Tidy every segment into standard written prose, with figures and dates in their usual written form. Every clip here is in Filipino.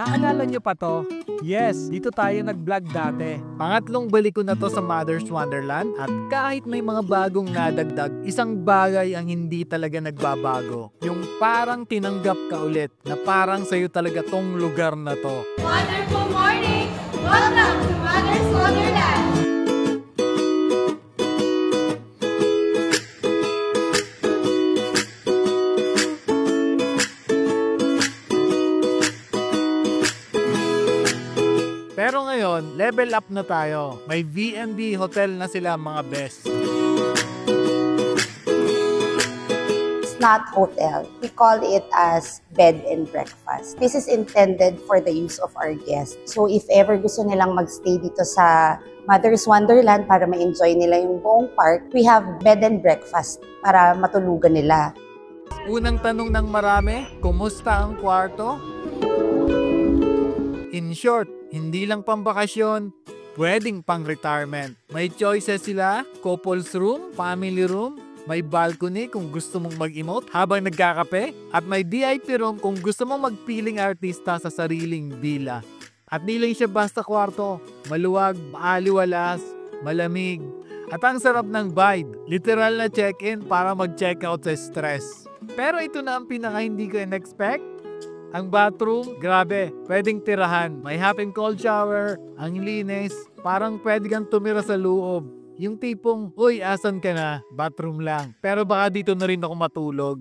Naalala nyo pa to? Yes, dito tayo nag-vlog dati. Pangatlong balik ko na to sa Mother's Wonderland at kahit may mga bagong nadagdag, isang bagay ang hindi talaga nagbabago. Yung parang tinanggap ka ulit na parang sa'yo talaga tong lugar na to. Wonderful morning! Welcome to Mother's Wonderland! Pero ngayon, level up na tayo. May V&B hotel na sila mga best. It's not hotel. We call it as bed and breakfast. This is intended for the use of our guests. So if ever gusto nilang magstay dito sa Mother's Wonderland para ma-enjoy nila yung buong park, we have bed and breakfast para matulugan nila. Unang tanong ng marami, kumusta ang kwarto? In short, hindi lang pambakasyon, pwedeng pang retirement. May choices sila, couples room, family room, may balcony kung gusto mong mag-emote habang nagkakape, at may VIP room kung gusto mong magpiling artista sa sariling villa. At di lang siya basta kwarto, maluwag, maaliwalas, malamig, at ang sarap ng vibe. Literal na check-in para mag-check-out sa stress. Pero ito na ang pinaka hindi ko in-expect. Ang bathroom, grabe, pwedeng tirahan. May hot and cold shower, ang linis, parang pwede kang tumira sa loob. Yung tipong, uy, asan ka na? Bathroom lang. Pero baka dito na rin ako matulog.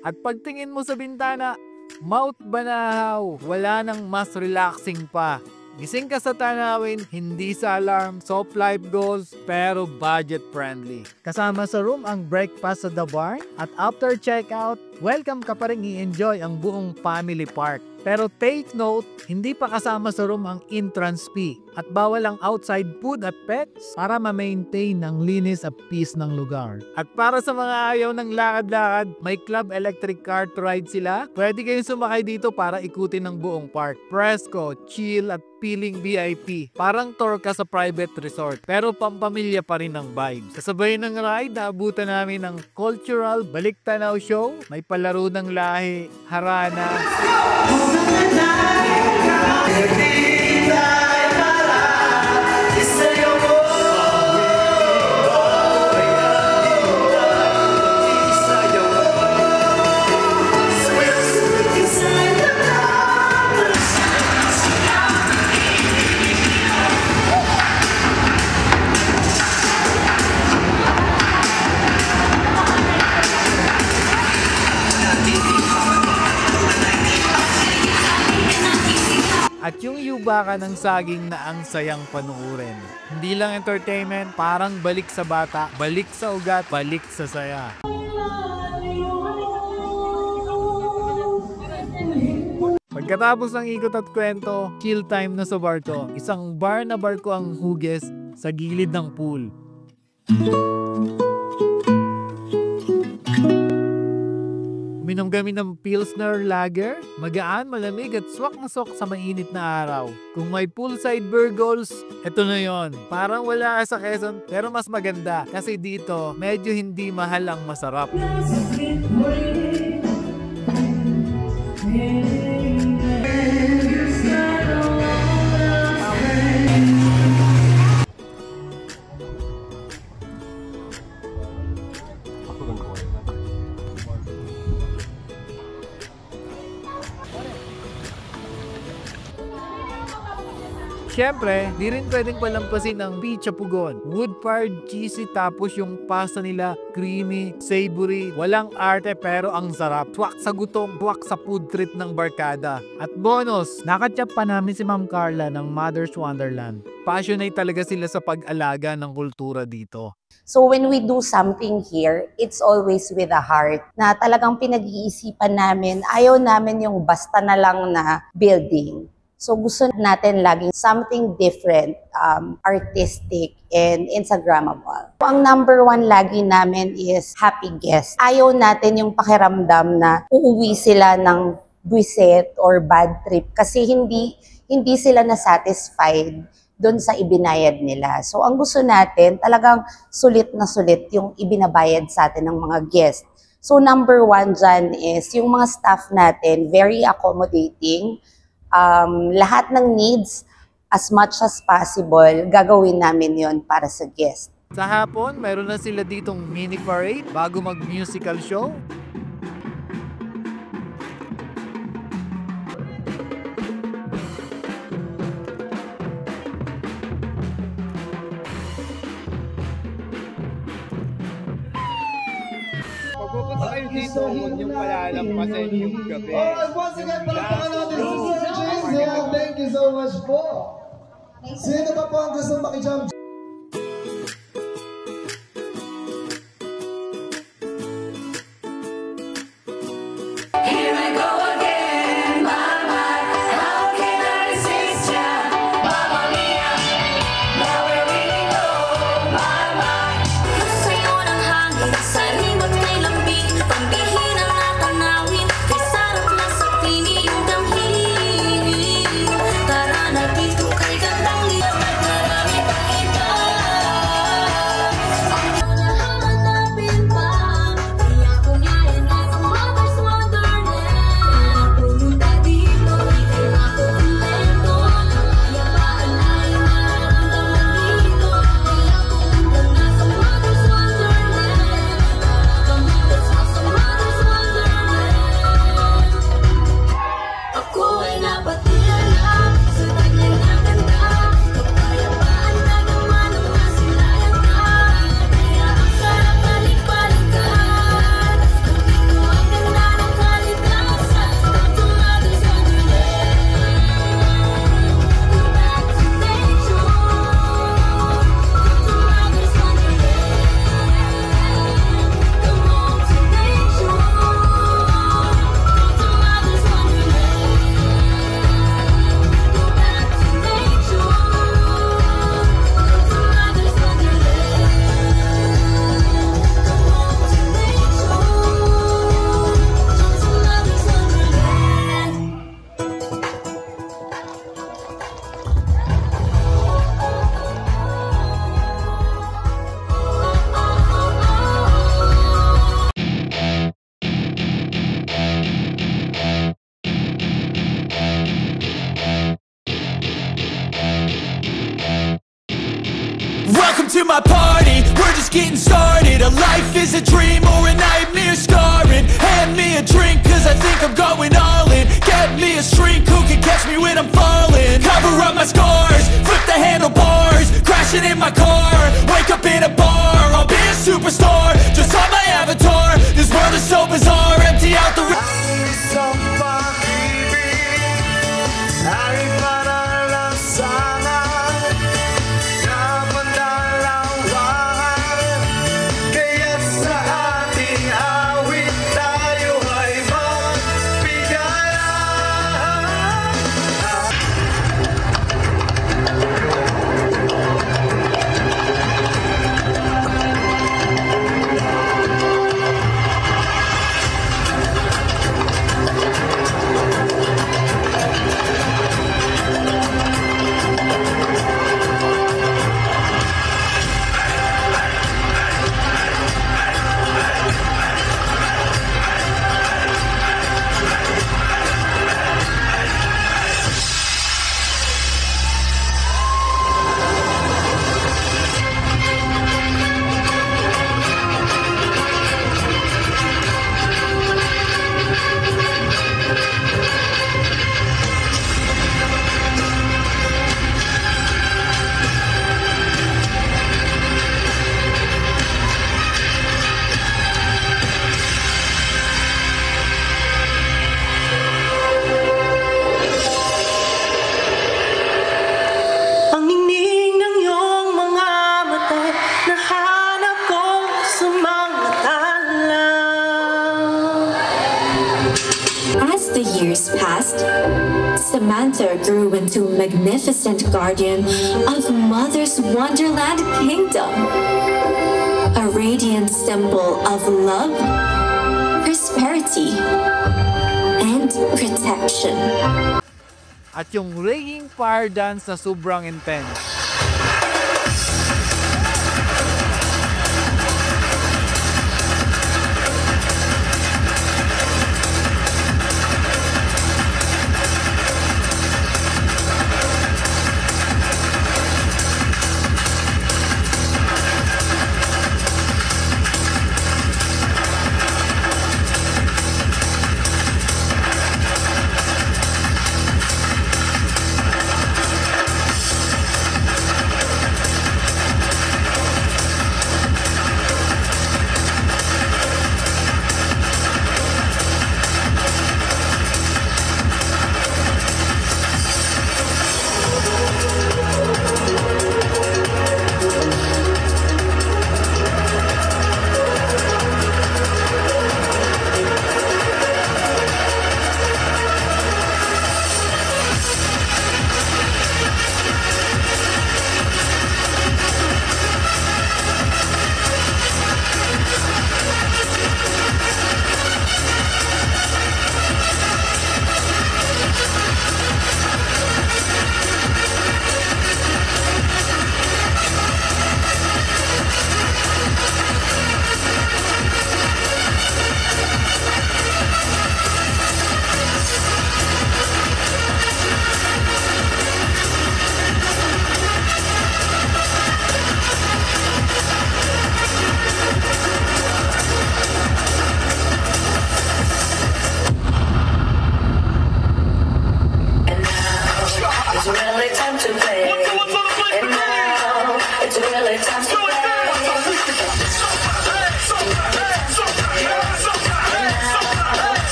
At pagtingin mo sa bintana, Mount Banahaw, wala nang mas relaxing pa. Gising ka sa tanawin, hindi sa alarm, soft life goals, pero budget friendly. Kasama sa room ang breakfast sa The Barn at after checkout, welcome ka pa rin i-enjoy ang buong family park. Pero take note, hindi pa kasama sa room ang entrance fee at bawal ang outside food at pets para ma-maintain ang linis at peace ng lugar. At para sa mga ayaw ng lakad-lakad, may club electric cart ride sila. Pwede kayong sumakay dito para ikutin ang buong park. Presko, chill at feeling VIP. Parang tour ka sa private resort pero pampamilya pa rin ang vibes. Kasabay ng ride, naabutan namin ng cultural balik-tanaw show. May palaro ng lahi, harana. At yung yubaka ng saging na ang sayang panuurin. Hindi lang entertainment, parang balik sa bata, balik sa ugat, balik sa saya. Pagkatapos ng ikot at kwento, chill time na sa bar to. Isang bar na barko ang hugis sa gilid ng pool. Uminom kami ng Pilsner Lager, magaan, malamig at swak na swak sa mainit na araw. Kung may poolside burgers, eto na yon. Parang wala sa Quezon pero mas maganda kasi dito medyo hindi mahal ang masarap. Siyempre, di rin pwedeng palampasin ang Pizza Pugon. Wood-fired, cheesy, tapos yung pasta nila, creamy, savory, walang arte pero ang sarap. Tuwak sa gutom, tuwak sa food trip ng barkada. At bonus, nakatiyap pa namin si Ma'am Carla ng Mother's Wonderland. Passionate talaga sila sa pag-alaga ng kultura dito. So when we do something here, it's always with a heart na talagang pinag-iisipan namin. Ayaw namin yung basta na lang na building. So gusto natin laging something different, artistic, and Instagrammable. Ang number one lagi namin is happy guest. Ayaw natin yung pakiramdam na uuwi sila ng buwiset or bad trip kasi hindi sila na-satisfied doon sa ibinayad nila. So ang gusto natin, talagang sulit na sulit yung ibinabayad sa atin ng mga guest. So number one dyan is yung mga staff natin, very accommodating, lahat ng needs, as much as possible, gagawin namin yon para sa guest. Sa hapon, mayroon na sila ditong mini parade bago mag-musical show. Pagpupunta kayo dito, huwag niyong palalampasin yung gabi. Alright, once again, palakpakan natin si Sir Jason. Thank you so much po. Sino pa po ang gustong makijump? Welcome to my party, we're just getting started. A life is a dream or a nightmare scarring. Hand me a drink cause I think I'm going all in. Get me a shrink who can catch me when I'm falling. Cover up my scars, flip the handlebars. Crashing in my car, wake up in a bar. I'll be a superstar, just on my avatar. This world is so bizarre, empty out the As the years passed, Samantha grew into a magnificent guardian of Mother's Wonderland Kingdom, a radiant symbol of love, prosperity, and protection. At yung Raging Fire Dance na sobrang intense.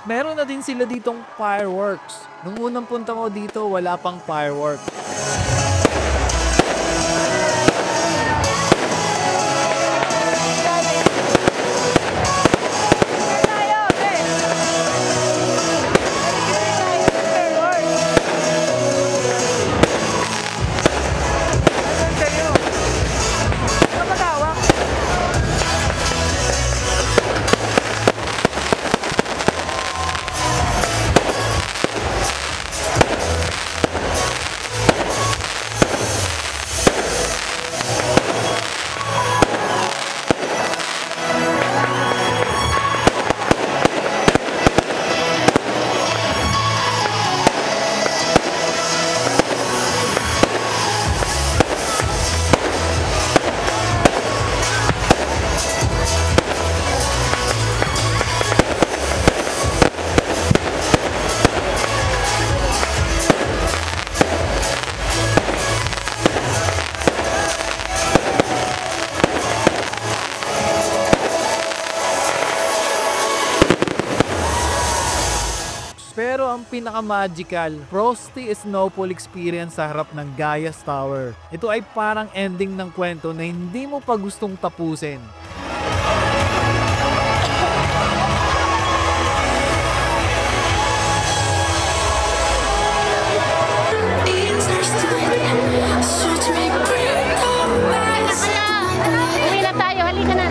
Meron na din sila ditong fireworks. Nung unang punta ko dito, wala pang fireworks. Pero ang pinaka-magical, Frosty Snowfall experience sa harap ng Gaia's Tower. Ito ay parang ending ng kwento na hindi mo pa gustong tapusin. Uwi na tayo, halika na.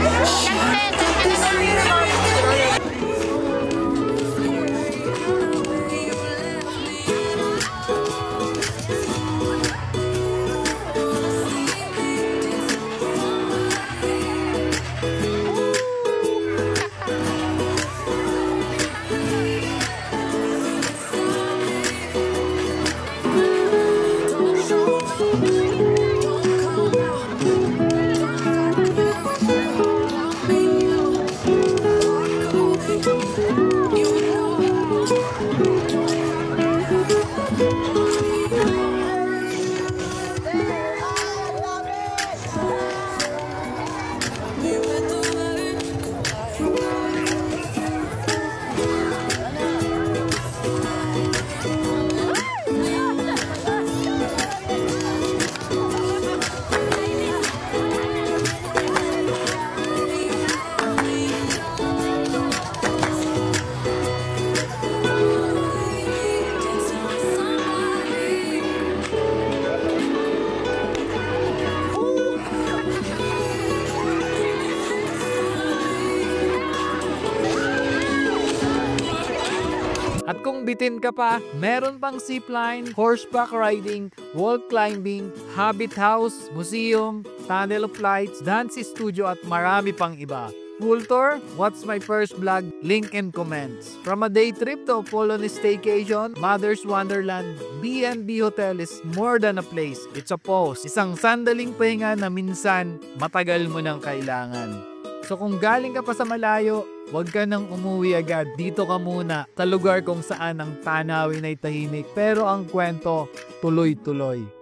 At kung bitin ka pa, meron pang zipline, horseback riding, wall climbing, habit house, museum, tunnel of lights, dance studio at marami pang iba. Full tour? What's my first vlog? Link and comments. From a day trip to a full-on staycation, Mother's Wonderland, B&B Hotel is more than a place. It's a pause. Isang sandaling pahinga na minsan matagal mo nang kailangan. So kung galing ka pa sa malayo, huwag ka nang umuwi agad. Dito ka muna sa lugar kung saan ang tanawin ay tahimik pero ang kwento tuloy-tuloy.